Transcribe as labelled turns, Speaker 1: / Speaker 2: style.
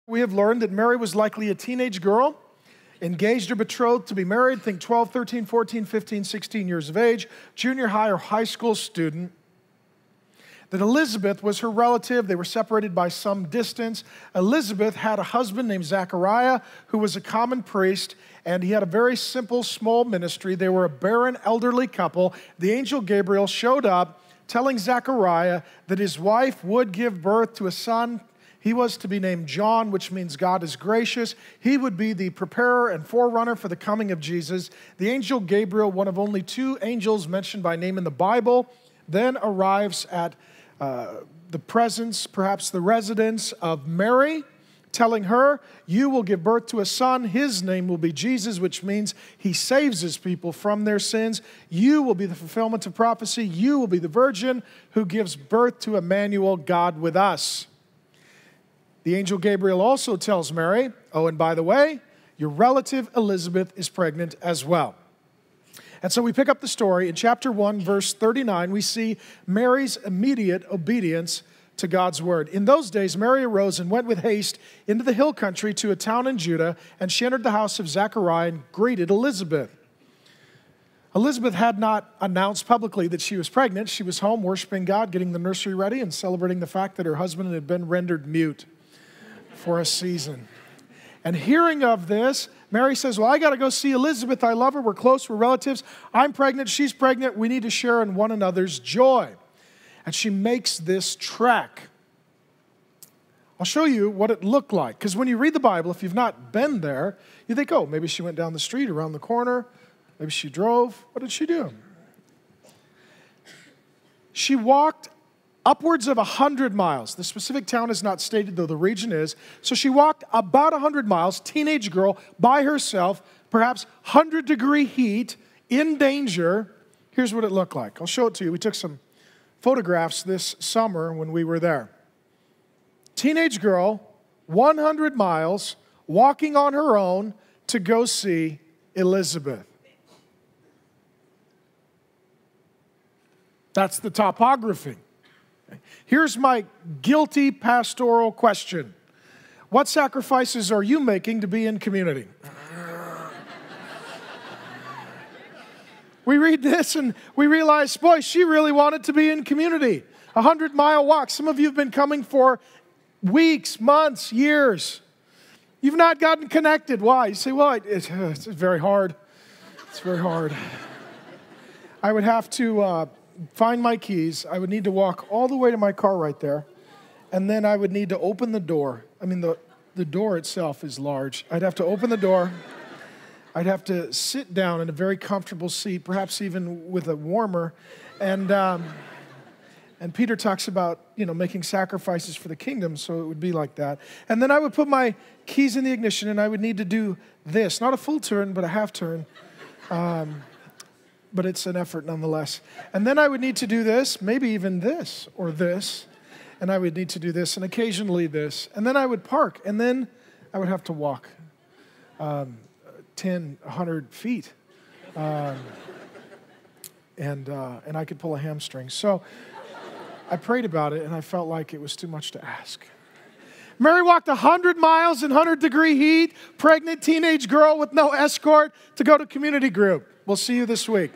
Speaker 1: We have learned that Mary was likely a teenage girl, engaged or betrothed to be married, think 12, 13, 14, 15, 16 years of age, junior high or high school student. That Elizabeth was her relative. They were separated by some distance. Elizabeth had a husband named Zechariah who was a common priest, and he had a very simple, small ministry. They were a barren, elderly couple. The angel Gabriel showed up telling Zechariah that his wife would give birth to a son. He was to be named John, which means God is gracious. He would be the preparer and forerunner for the coming of Jesus. The angel Gabriel, one of only two angels mentioned by name in the Bible, then arrives at the presence, perhaps the residence of Mary, telling her, you will give birth to a son. His name will be Jesus, which means he saves his people from their sins. You will be the fulfillment of prophecy. You will be the virgin who gives birth to Emmanuel, God with us. The angel Gabriel also tells Mary, oh, and by the way, your relative Elizabeth is pregnant as well. And so we pick up the story in chapter 1, verse 39. We see Mary's immediate obedience to God's word. In those days, Mary arose and went with haste into the hill country to a town in Judah, and she entered the house of Zechariah and greeted Elizabeth. Elizabeth had not announced publicly that she was pregnant. She was home worshiping God, getting the nursery ready, and celebrating the fact that her husband had been rendered mute for a season. And hearing of this, Mary says, well, I got to go see Elizabeth. I love her. We're close. We're relatives. I'm pregnant. She's pregnant. We need to share in one another's joy. And she makes this trek. I'll show you what it looked like. Because when you read the Bible, if you've not been there, you think, oh, maybe she went down the street, around the corner. Maybe she drove. What did she do? She walked upwards of 100 miles. The specific town is not stated, though the region is. So she walked about 100 miles, teenage girl, by herself, perhaps 100-degree heat, in danger. Here's what it looked like. I'll show it to you. We took some photographs this summer when we were there. Teenage girl, 100 miles, walking on her own to go see Elizabeth. That's the topography. Here's my guilty pastoral question. What sacrifices are you making to be in community? We read this and we realize, boy, she really wanted to be in community. 100-mile walk. Some of you have been coming for weeks, months, years. You've not gotten connected. Why? You say, well, it's very hard. It's very hard. I would have to find my keys. I would need to walk all the way to my car right there. And then I would need to open the door. I mean, the door itself is large. I'd have to open the door. I'd have to sit down in a very comfortable seat, perhaps even with a warmer. And Peter talks about, making sacrifices for the kingdom, so it would be like that. And then I would put my keys in the ignition, and I would need to do this. Not a full turn, but a half turn. But it's an effort nonetheless. And then I would need to do this, maybe even this or this. And I would need to do this and occasionally this. And then I would park. And then I would have to walk 10, 100 feet. And I could pull a hamstring. So I prayed about it, and I felt like it was too much to ask. Mary walked 100 miles in 100-degree heat, pregnant teenage girl with no escort to go to community group. We'll see you this week.